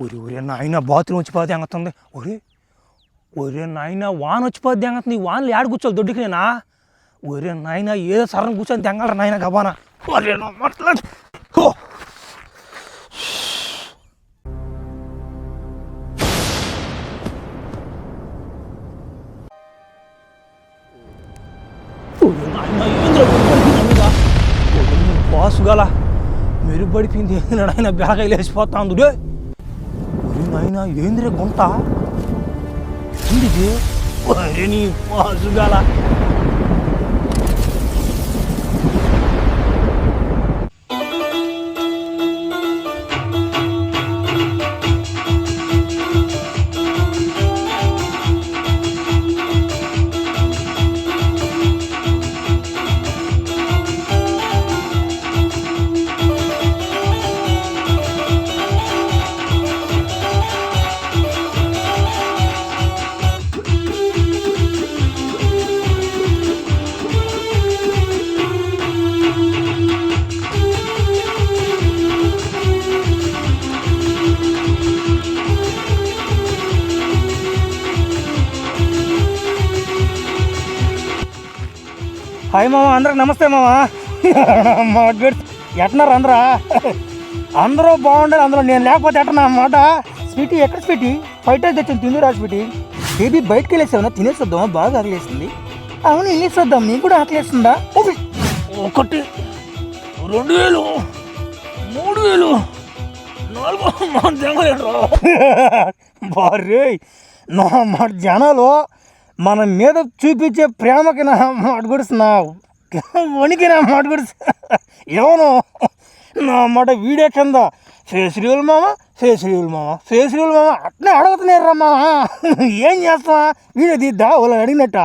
ఒరే ఒరే నాయన బాత్రూమ్ వచ్చిపోతే ఎంగతుంది. ఒరే ఒరే నాయన వాన వచ్చిపోద్ది ఎంగతుంది. ఈ వానలు ఏడ కూర్చోవాలి దొడ్డుకి నేనా? ఒరే నాయన ఏదో సరని కూర్చొని తెంగలరా నాయన గబానా. ఒరే నా మాట్లాడు. బాసుగల మెరుగుపడిపోయింది. ఏంది నాయన బెలకాయ లేచిపోతా అందుడే. ఒరే నాయన ఏంద్రే గుంట ఏంది? ఒరే నీ బాసుగల. హాయ్ మామ, అందరికి నమస్తే మామ. ఎట్టన్నారు అందరా? అందరూ బాగుండాలి. అందులో నేను లేకపోతే ఎట్టనా అన్నమాట. స్వీటీ ఎక్కడ స్వీటీ? ఫైట్ అయితే తెచ్చింది తిందురా స్వీటీ. బేబీ బయటకు వెళ్ళేసావునా? తినేసొద్దామా? బాగా ఆకలేస్తుంది. అవును వెళ్ళేసొద్దాం. నీకు కూడా ఆకలేస్తుందా? 1 2000 3000 4000 బారే నా మాట. జనాలు మన మీద చూపించే ప్రేమకి నా మాట గుడిసి నా వణికి నా మాట గుడిసి ఏమను నా మాట వీడియో కింద ఫేస్ రివ్యూలు మామ, ఫేస్ రివ్యూలు మామ, ఫేస్ రివ్యూలు మామ అట్నే అడుగుతున్నారా మామ. ఏం చేస్తా? వీడియో తీద్దా వాళ్ళు అడిగినట్ట.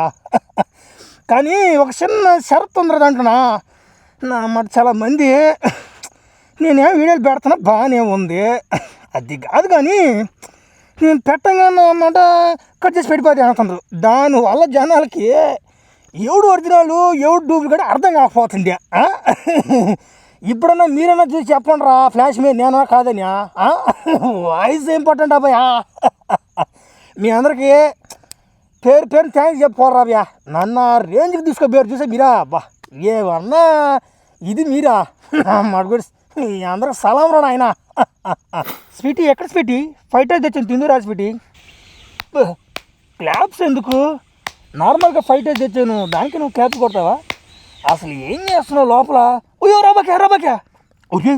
కానీ ఒక చిన్న షరత్ ఉంది అంటున్నా. నా మాట చాలా మంది నేనేం వీడియోలు పెడుతున్నా బాగానే ఉంది, అది కాదు కానీ నేను పెట్టగానే అన్నమాట కట్ చేసి పెట్టిపోతే అంటున్నారు. దానివల్ల జనాలకి ఎవడు ఒరిజినల్ ఎవడు డూప్లికేట్ అర్థం కాకపోతుంది. ఇప్పుడన్నా మీరన్నా చూసి చెప్పండి రా ఫ్లాష్ మీద నేనా కాదని. వాయిస్ ఇంపార్టెంట్ అబ్బాయా. మీ అందరికీ పేరు థ్యాంక్స్ చెప్పుకోరా అబ్యా. నన్ను రేంజ్కి తీసుకో పేరు చూసే మీరా. అబ్బా ఏమన్నా ఇది మీరా మడుగుడు. అందరికి సలాం రా నాయన. స్వీటీ ఎక్కడ స్వీటీ? ఫైట్ అయితే తెచ్చాను తిందురా స్వీటీ. క్లాప్స్ ఎందుకు? నార్మల్గా ఫైట్ అయితే తెచ్చాను, దానికి నువ్వు క్లాప్స్ కొడతావా? అసలు ఏం చేస్తున్నావు లోపల? ఓయో రాబాకా. ఒరే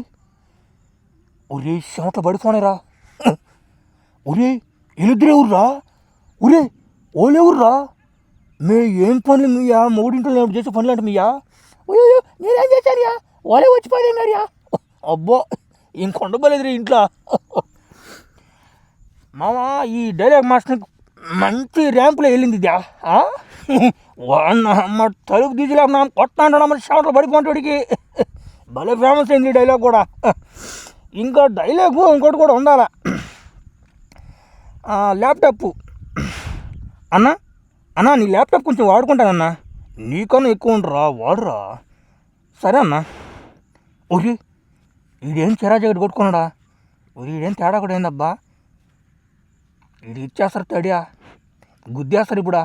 ఒరే చెమట పడిపోనేరా. ఒరే ఎలుద్రే ఊర్రా. ఒరే ఓలేవుర్రా. మే ఏం పనులు మీయా? మూడింట్లో చేసే పనులు అంటే మీయా? ఓయో నేనేం చేశాను? ఓలే వచ్చిపోయాను మరియా. అబ్బో ఇంకొండబోలేదురా ఇంట్లో. మామ ఈ డైలాగ్ మాస్టర్ మంచి ర్యాంపులో వెళ్ళింది ఇదా. అమ్మ తలుపు తీసిలేక కొత్త అంటాడు షాట్లో పడిపోతాడికి. భలే ఫేమస్ అయింది ఈ డైలాగ్ కూడా. ఇంకా డైలాగు ఇంకోటి కూడా ఉండాలా. ల్యాప్టాప్ అన్నా నీ ల్యాప్టాప్ కొంచెం వాడుకుంటానన్నా. నీకన్నా ఎక్కువ ఉండరా వాడురా. సరే అన్నా. ఓకే వీడేం చెరా జాకెట్ కొట్టుకున్నాడా? వీడేం తేడా కూడా ఏందబ్బా? వీడు ఇచ్చేస్తారు తడియా గుద్దేస్తారు ఇప్పుడా.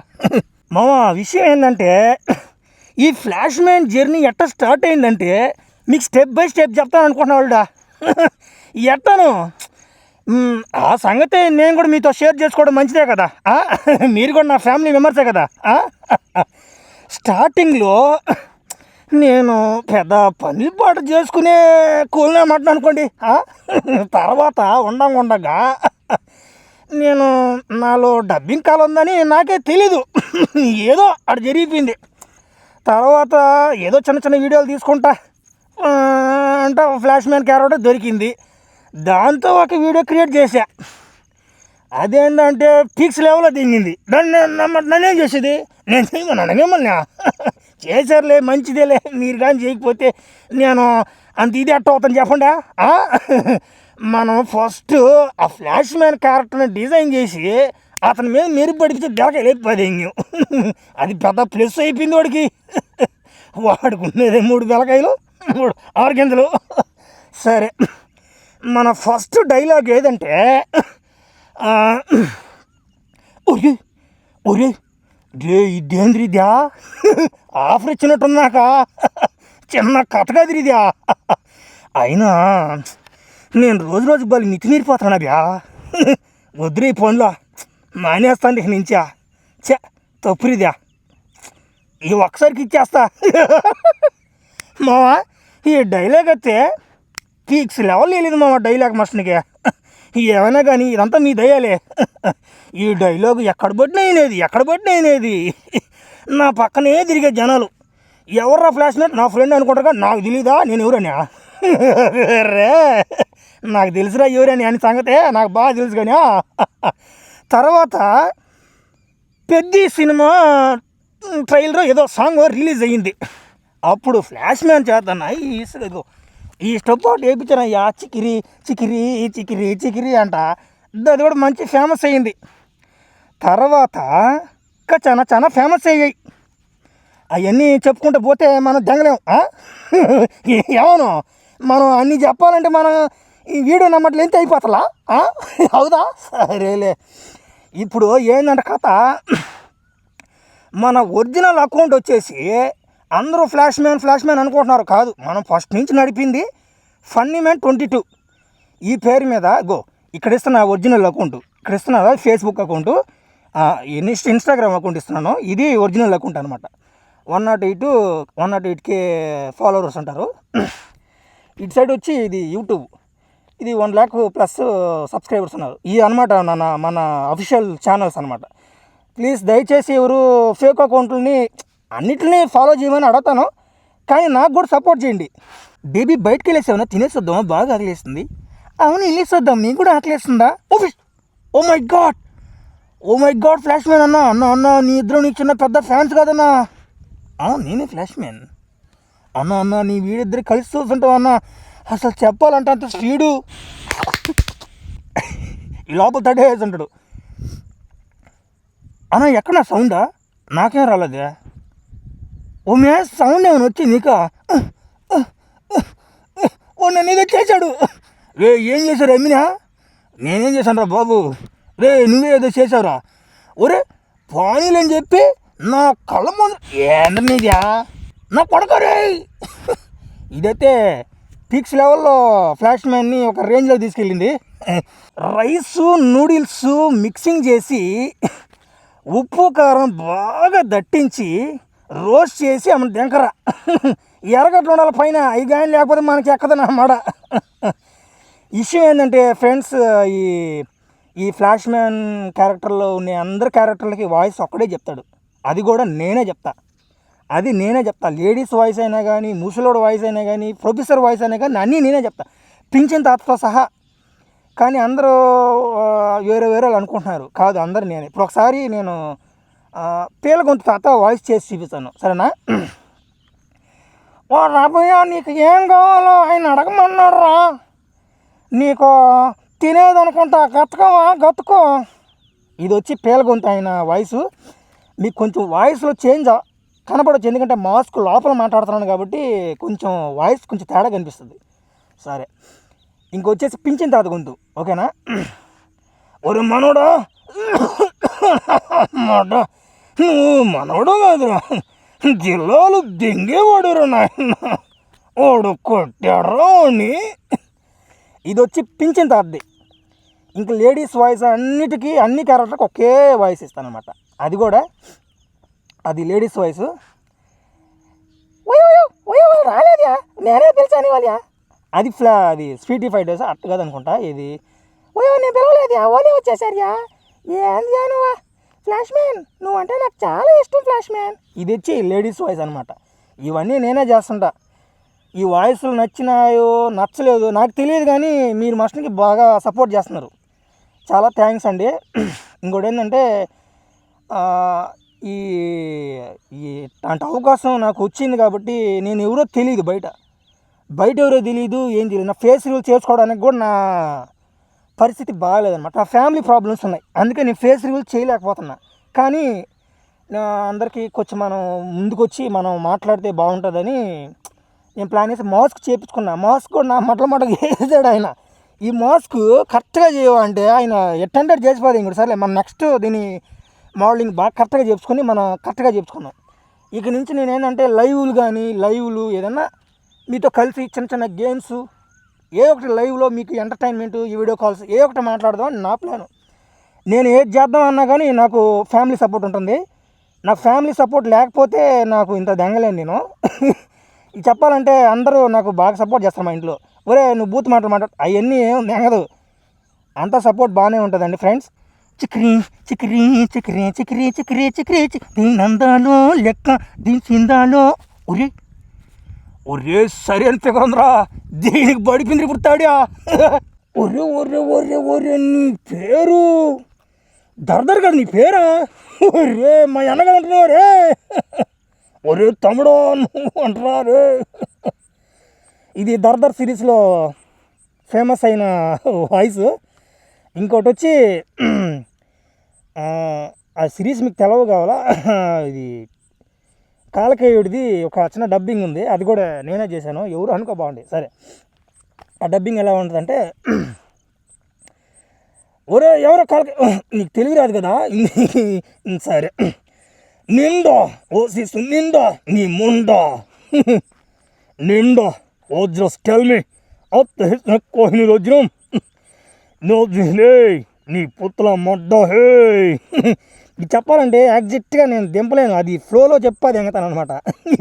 మామ విషయం ఏంటంటే ఈ ఫ్లాష్ మ్యాన్ జర్నీ ఎట్ట స్టార్ట్ అయిందంటే మీకు స్టెప్ బై స్టెప్ చెప్తాను అనుకుంటున్నా వాళ్ళ. ఎట్టాను ఆ సంగతి నేను కూడా మీతో షేర్ చేసుకోవడం మంచిదే కదా. మీరు కూడా నా ఫ్యామిలీ మెంబర్సే కదా. స్టార్టింగ్లో నేను పెద్ద పని పాట చేసుకునే కూలినామంటున్నా అనుకోండి. తర్వాత ఉండగా నేను నాలో డబ్బింగ్ కాల్ ఉందని నాకే తెలీదు. ఏదో అక్కడ జరిగిపోయింది. తర్వాత ఏదో చిన్న వీడియోలు తీసుకుంటా అంటే ఫ్లాష్ మ్యాన్ క్యారెక్టర్ దొరికింది. దాంతో ఒక వీడియో క్రియేట్ చేశా. అదేంటంటే పిక్స్ లెవెల్లో దిగింది. నన్నేం చేసేది? నేను చేయమన్నాను మిమ్మల్ని. చేశారులే మంచిదేలే, మీరు కానీ చేయకపోతే నేను అంత ఇది అట్ట అవుతాను చెప్పండి. మనం ఫస్ట్ ఆ ఫ్లాష్ మ్యాన్ క్యారెక్టర్ని డిజైన్ చేసి అతని మీద మెరుగు పడిపించి బెలకాయ లేకపోయింది. అది పెద్ద ప్లస్ అయిపోయింది వాడికి. వాడుకునేదే 3 బెలకాయలు 6 గింజలు. సరే మన ఫస్ట్ డైలాగ్ ఏదంటే ఆ, ఒరే ఒరే రే ఇదేంద్రిద్యా ఆఫర్ ఇచ్చినట్టున్నాక చిన్న కథ కదిరిద్యా అయినా నేను రోజు రోజు బలి మితిమీరిపోతున్నా బ్యా వద్దురే ఈ పనులో మానేస్తాను ఇక నుంచా చ తప్పురిద్యా ఈ ఒక్కసారికి ఇచ్చేస్తా మావా ఈ డైలాగ్ అయితే పీక్స్ లెవెల్ వెళ్ళింది మామ డైలాగ్ మాస్టర్కి ఏమైనా కానీ ఇదంతా మీ దయాలే ఈ డైలాగ్ ఎక్కడ పడినా అయినది నా పక్కనే తిరిగే జనాలు ఎవర్రా ఫ్లాష్ మ్యాన్ నా ఫ్రెండ్ అనుకుంటారుగా నాకు తెలీదా నేను ఎవరన్నా రే నాకు తెలుసురా ఎవరని అని సంగతే నాకు బాగా తెలుసు కానీ తర్వాత పెద్ద సినిమా ట్రైలర్ ఏదో సాంగ్ రిలీజ్ అయ్యింది అప్పుడు ఫ్లాష్ మ్యాన్ చేద్దాను ఈ స్టెప్ అవుట్ వేయించానయ్యా చికిరి చికిరి చికిరి చికిరి అంట అది కూడా మంచి ఫేమస్ అయ్యింది తర్వాత ఇంకా చాలా ఫేమస్ అయ్యాయి అవన్నీ చెప్పుకుంటూ పోతే మనం దెంగలేం ఏమను మనం అన్నీ చెప్పాలంటే మనం ఈ వీడియో నమ్మట్లు ఎంత అయిపోతలా అవుదా సరేలే ఇప్పుడు ఏంటంటే కథ మన ఒరిజినల్ అకౌంట్ వచ్చేసి అందరూ ఫ్లాష్ మ్యాన్ అనుకుంటున్నారు కాదు మనం ఫస్ట్ నుంచి నడిపింది ఫన్నీ మ్యాన్ 22 ఈ పేరు మీద ఇక్కడ ఇస్తున్నా ఒరిజినల్ అకౌంట్ ఇక్కడ ఇస్తున్నా ఫేస్బుక్ అకౌంటు ఇన్స్టాగ్రామ్ అకౌంట్ ఇస్తున్నాను ఇది ఒరిజినల్ అకౌంట్ అనమాట 108K ఫాలోవర్స్ ఉంటారు ఇటు సైడ్ వచ్చి ఇది యూట్యూబ్ ఇది 1 lakh ప్లస్ సబ్స్క్రైబర్స్ ఉన్నారు ఇది అనమాట మన అఫీషియల్ ఛానల్స్ అనమాట ప్లీజ్ దయచేసి ఎవరు ఫేక్ అకౌంట్లని అన్నిటినీ ఫాలో చేయమని అడుగుతాను కానీ నాకు కూడా సపోర్ట్ చేయండి బేబీ బయటకు వెళ్ళేసేమన్నా తినేసొద్దామా బాగా ఆకలిస్తుంది అవును వెళ్ళేసొద్దాం నీకు కూడా ఆకలిస్తుందా oh my god flash man అన్న నీ ఇద్దరు నీకు చిన్న పెద్ద ఫ్యాన్స్ కాదన్నా అవును నేనే ఫ్లాష్ మ్యాన్ అన్న నీ వీడిద్దరు కలిసి చూస్తుంటావు అన్న అసలు చెప్పాలంటే అంత స్పీడు ఈ లోపల తడేసి ఉంటాడు అన్న ఎక్కడ సౌండా నాకేం రాలేదే ఓ మ్యాచ్ సౌండ్ ఏమైనా వచ్చి నీకా ఓ నన్ను ఏదో చేశాడు రే ఏం చేశారు ఎమ్మినా నేనేం చేశాను రా బాబు రే నువ్వే ఏదో చేసావురా ఒరే పానీలని చెప్పి నా కళ్ళ ముందు ఏందీద్యా నా కొడకరే ఇదైతే పిక్స్ లెవెల్లో ఫ్లాష్ మ్యాన్ని ఒక రేంజ్లో తీసుకెళ్ళింది రైసు నూడిల్స్ మిక్సింగ్ చేసి ఉప్పు కారం బాగా దట్టించి రోస్ట్ చేసి ఆమె దెంకర ఎరగట్లు ఉండాలి పైన అవి కానీ లేకపోతే మనకి ఎక్కదని అన్నమాట విషయం ఏంటంటే ఫ్రెండ్స్ ఈ ఫ్లాష్ మ్యాన్ క్యారెక్టర్లో ఉన్న అందరి క్యారెక్టర్లకి వాయిస్ ఒక్కడే చెప్తాడు అది కూడా నేనే చెప్తా లేడీస్ వాయిస్ అయినా కానీ ముసలోడు వాయిస్ అయినా కానీ ప్రొఫెసర్ వాయిస్ అయినా కానీ అన్నీ నేనే చెప్తా పింఛన్ తాతతో సహా కానీ అందరూ వేరే వాళ్ళు అనుకుంటున్నారు కాదు అందరు నేనే ఇప్పుడు ఒకసారి నేను పేల గొంతు తాత వాయిస్ చేసి చూపిస్తాను సరేనా ఓ రాబోయా నీకు ఏం కావాలో ఆయన అడగమన్నాడు రా నీకు తినేదనుకుంటా గతుకో ఇది వచ్చి పేల గొంతు ఆయన వాయిస్ మీకు కొంచెం వాయిస్లో చేంజ్ కనపడవచ్చు ఎందుకంటే మాస్క్ లోపల మాట్లాడుతున్నాను కాబట్టి కొంచెం వాయిస్ కొంచెం తేడా కనిపిస్తుంది సరే ఇంకొచ్చేసి పింఛన్ తాత గొంతు ఓకేనా ఒరే మనోడా నువ్వు మనోడు కాదురా జిల్లాలు దెంగేవాడురా నాయన వాడు కొట్టారా అని ఇది వచ్చి పింఛన్ తాతది ఇంకా లేడీస్ వాయిస్ అన్నిటికీ అన్ని క్యారెక్టర్కి ఒకే వాయిస్ ఇస్తాను అనమాట అది కూడా అది లేడీస్ వాయిస్ రాలేదా నేనే పిలిచాను వాళ్ళ అది స్వీటీ 5 days అట్టు కదనుకుంటా ఇది నేను పిలవలేదా వాళ్ళే వచ్చేసారియా ఏంది నువ్వా ఫ్లాష్ మ్యాన్ నువ్వు అంటే నాకు చాలా ఇష్టం ఫ్లాష్ మ్యాన్ ఇది వచ్చి లేడీస్ వాయిస్ అనమాట ఇవన్నీ నేనే చేస్తుంటా ఈ వాయిస్లు నచ్చినాయో నచ్చలేదు నాకు తెలియదు కానీ మీరు మస్ట్కి బాగా సపోర్ట్ చేస్తున్నారు చాలా థ్యాంక్స్ అండి ఇంకోటి ఏంటంటే ఈ ఇట్లాంటి అవకాశం నాకు వచ్చింది కాబట్టి నేను ఎవరో తెలియదు బయట ఎవరో తెలియదు ఏం తెలియదు నా ఫేస్ రివీల్ చేసుకోవడానికి కూడా నా పరిస్థితి బాగాలేదన్నమాట నా ఫ్యామిలీ ప్రాబ్లమ్స్ ఉన్నాయి అందుకే నేను ఫేస్ రివీల్ చేయలేకపోతున్నా కానీ అందరికీ కొంచెం మనం ముందుకొచ్చి మనం మాట్లాడితే బాగుంటుందని నేను ప్లాన్ చేసి మాస్క్ చేయించుకున్నా మాస్క్ కూడా నా మటలు వేసాడు ఆయన ఈ మాస్క్ కరెక్ట్గా చేయాలంటే ఆయన ఎట్టంటే చేసిపోదు ఇంకోటి సర్లే మనం నెక్స్ట్ దీని మోడలింగ్ బాగా కరెక్ట్గా చెప్పుకొని మనం కరెక్ట్గా చెప్పుకున్నాం. ఇక నుంచి నేను ఏంటంటే లైవ్లు ఏదన్నా మీతో కలిసి చిన్న చిన్న గేమ్స్ ఏ ఒకటి లైవ్లో మీకు ఎంటర్టైన్మెంట్ ఈ వీడియో కాల్స్ ఏ ఒకటి మాట్లాడదాం అని నా ప్లాను. నేను ఏది చేద్దాం అన్నా కానీ నాకు ఫ్యామిలీ సపోర్ట్ ఉంటుంది. నాకు ఫ్యామిలీ సపోర్ట్ లేకపోతే నాకు ఇంత దెంగలేను నేను. చెప్పాలంటే అందరూ నాకు బాగా సపోర్ట్ చేస్తారు మా ఇంట్లో. ఒరే నువ్వు బూత్ మాట్లాడు అవన్నీ ఏం దెంగదు, అంతా సపోర్ట్ బాగానే ఉంటుందండి ఫ్రెండ్స్. చిక్రీ చిక్రీ చిక్రీ చిక్రీ చిక్రీ చిక్రీ దీని అందాలో లెక్క దీని చిందాలో ఒరే ఒరే సరే అని తెగందిరా దీనికి బడిపింది పుడతాడా. ఒరే ఒరే ఒరే ఒరే నీ పేరు దర్దర్ కదా నీ పేరా? ఒరే మా అన్నగా అంటున్నావు రే. ఒరే తమ్ముడు నువ్వు అంటున్నా రే. ఇది దర్దర్ సిరీస్లో ఫేమస్ అయిన వాయిస్. ఇంకోటి వచ్చి ఆ సిరీస్ మీకు తెలవ కావాలా, ఇది కాలకేయుడిది ఒక చిన్న డబ్బింగ్ ఉంది, అది కూడా నేనే చేశాను. ఎవరు అనుకో బాగుంది. సరే ఆ డబ్బింగ్ ఎలా ఉంటుందంటే, ఒరే ఎవరో నీకు తెలుగు రాదు కదా, సరే నిండా ఓ సిసు నిండా నీ ముండా నిండా ఓ జస్ట్ టెల్ మీ కోహిని రోజునం నో నీ పుత్తల మొడ్డ హే. ఇది చెప్పాలంటే ఎగ్జాక్ట్గా నేను దింపలేను, అది ఫ్లోలో చెప్పాది ఎంగతాను అనమాట.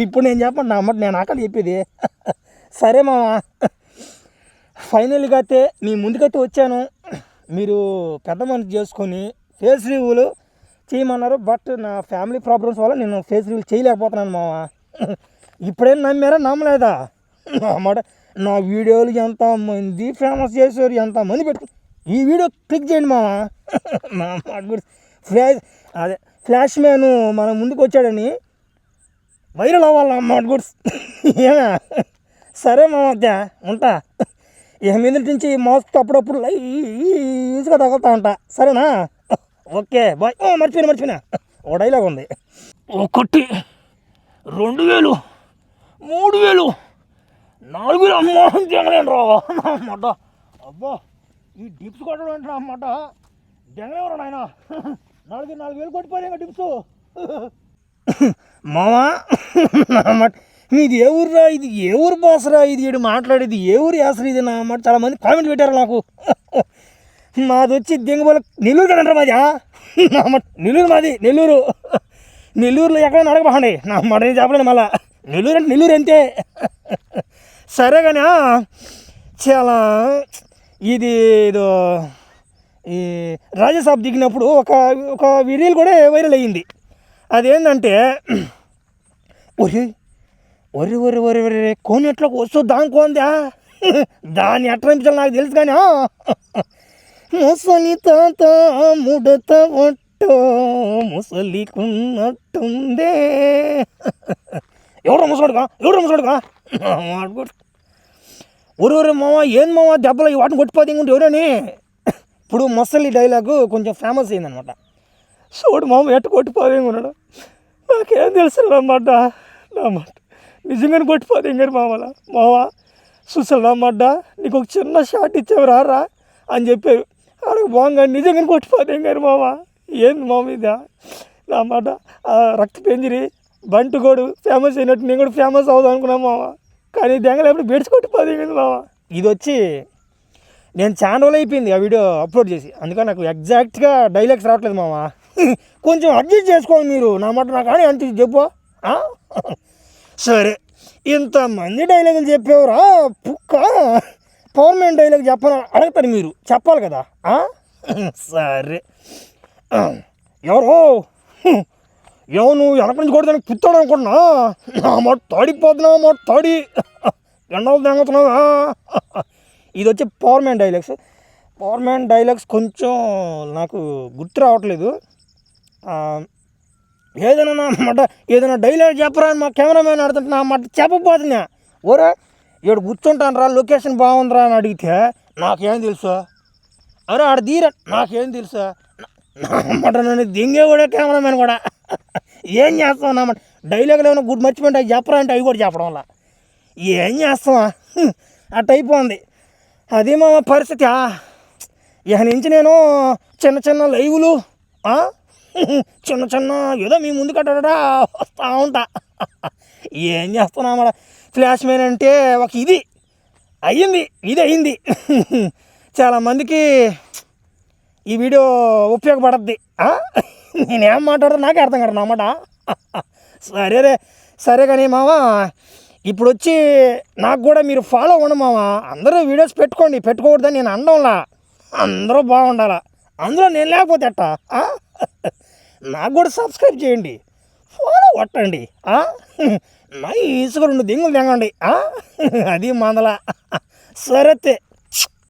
ఇప్పుడు నేను చెప్పండి నా అమ్మట నేను ఆకలి చెప్పేది. సరే మామ ఫైనల్గా అయితే మీ ముందుకైతే వచ్చాను. మీరు పెద్ద మనిషి చేసుకొని ఫేస్ రివ్యూలు చేయమన్నారు, బట్ నా ఫ్యామిలీ ప్రాబ్లమ్స్ వల్ల నేను ఫేస్ రివ్యూలు చేయలేకపోతున్నాను మామ. ఇప్పుడేం నమ్మారా నమ్మలేదా? అన్నమాట నా వీడియోలు ఎంతమంది ఫేమస్ చేశారు, ఎంతమంది పెట్టుకు ఈ వీడియో క్లిక్ చేయండి మామ. నా మాట గురించి ఫ్లాష్ మ్యాన్ మన ముందుకు వచ్చాడని వైరల్ అవ్వాలి అన్నమాట గుడ్స్. ఏనా సరే మామ ఉంటా. ఇక మీద నుంచి మాస్క్ అప్పుడప్పుడు ఈజీగా తగులుతా ఉంటా, సరేనా? Okay bye. మర్చిపోయినా ఓ డైలాగ్ ఉంది, 1 2000 3000 4000 అమ్మా జంగలేను రా అన్నమాట. అబ్బా ఈ డిప్స్ కొట్టడం అంటారా అన్నమాట, జంగలేవరా నాయన. 4,000 కొట్టిపోయాయి డిప్స్ మామా. ఇది ఏ ఊరురా, ఇది ఏ ఊరు బాసరా, ఇది ఏడు మాట్లాడేది ఏ ఊరు యాసరా ఇది నా అన్నమాట. చాలామంది కామెంట్ పెట్టారు నాకు. మాది వచ్చి దింగబోల నెల్లూరు కదంటారా మాది. నా అమ్మ నెల్లూరు మాది, నెల్లూరులో ఎక్కడైనా అడగబాండి నా అమ్మాట. నేను చెప్పలేను మళ్ళా, నెల్లూరు అంటే నెల్లూరు అంతే. సరే కానీ చాలా ఇది ఏదో ఈ రాజ్యసభ దిగినప్పుడు ఒక వీడియోలు కూడా వైరల్ అయ్యింది. అదేంటంటే ఒరే ఒరే ఒరే ఒరే ఒరే కోని ఎట్లోకి వస్తూ దానికోందా, దాన్ని ఎట్లా అనిపించాలి నాకు తెలుసు కానీ ముసలి తాత ముడత ఒట్టో ముసలికున్నట్టుందే. ఎవరో ముసడుగా ఒరే మామ ఏం మామ దెబ్బలు వాటిని కొట్టిపోతే ఇంకుంటే ఎవరని. ఇప్పుడు ముసలి డైలాగు కొంచెం ఫేమస్ అయిందనమాట. చూడు మామ ఎట్టు కొట్టిపోతే ఉన్నాడు, నాకేం తెలుసు అన్నమాట. నా మాట నిజంగానే కొట్టిపోతే ఇంకారు మామ చూసాను అన్నమాట. నీకు ఒక చిన్న షాట్ ఇచ్చావు రా అని చెప్పారు. అక్కడికి బాగా నిజంగానే కొట్టిపోతే ఇంకారు మామ. ఏంది మామ ఇదా నా మాట. రక్త పెంజిరి బంటుగోడు ఫేమస్ అయినట్టు నేను కూడా ఫేమస్ అవుదాం అనుకున్నా మామ. కానీ దెంగలు ఎప్పుడు బెడ్స్ కొట్టిపోతే ఇంకది మామ. ఇది వచ్చి నేను చాలా రోజులు అయిపోయింది ఆ వీడియో అప్లోడ్ చేసి, అందుకని నాకు ఎగ్జాక్ట్గా డైలాగ్స్ రావట్లేదు మామ. కొంచెం అడ్జస్ట్ చేసుకోవాలి మీరు నా మాట. నాకు కానీ అంత చెప్పు. సరే ఇంతమంది డైలాగులు చెప్పేవరా పుక్క, పవర్మెంట్ డైలాగ్ చెప్పాలని అడుగుతారు మీరు, చెప్పాలి కదా. సరే నువ్వు వెనక నుంచి కూడా దానికి పుత్తాడు అనుకుంటున్నా, నా మాట తాడిపోతున్నావు మాట తాడి ఎండలు తెంగుతున్నావా. ఇది వచ్చి పవర్ మ్యాన్ డైలాగ్స్ కొంచెం నాకు గుర్తు రావట్లేదు. ఏదైనా డైలాగ్ చెప్పరా అని మా కెమెరామ్యాన్ అడుగుతుంటే నా మాట చెప్పబోతున్నా. ఓరే ఇక్కడ కూర్చుంటాను రా, లొకేషన్ బాగుందిరా అని అడిగితే నాకేం తెలుసా, అరే ఆడ తీరా నాకేం తెలుసా నా మాట. నన్ను దింగే కూడా కెమెరామ్యాన్ కూడా ఏం చేస్తాం నా మాట. డైలాగులు ఏమైనా గుడ్ మర్చిపోయింటే అవి చెప్పరా అంటే అవి కూడా చెప్పడం వల్ల ఏం చేస్తావా అట్ట అయిపోయింది. అది మా పరిస్థితి. ఇక నుంచి నేను చిన్న చిన్న లైవ్లు చిన్న చిన్న ఏదో మీ ముందు కట్టడా వస్తూ ఉంటా. ఏం చేస్తున్నా మన ఫ్లాష్ మ్యాన్ అంటే ఒక ఇది అయింది. చాలామందికి ఈ వీడియో ఉపయోగపడద్ది. నేనేం మాట్లాడతా నాకే అర్థం కాదు అన్నమాట. సరే కానీ మామ, ఇప్పుడు వచ్చి నాకు కూడా మీరు ఫాలో అవ్వండి మామ. అందరూ వీడియోస్ పెట్టుకోకూడదని నేను అనడంలా. అందరూ బాగుండాలా, అందులో నేను లేకపోతే ఎట్టా? నాకు కూడా సబ్స్క్రైబ్ చేయండి, ఫాలో కొట్టండి, నైస్గా 2 దింగులు తెంగండి. అది మందల సరే.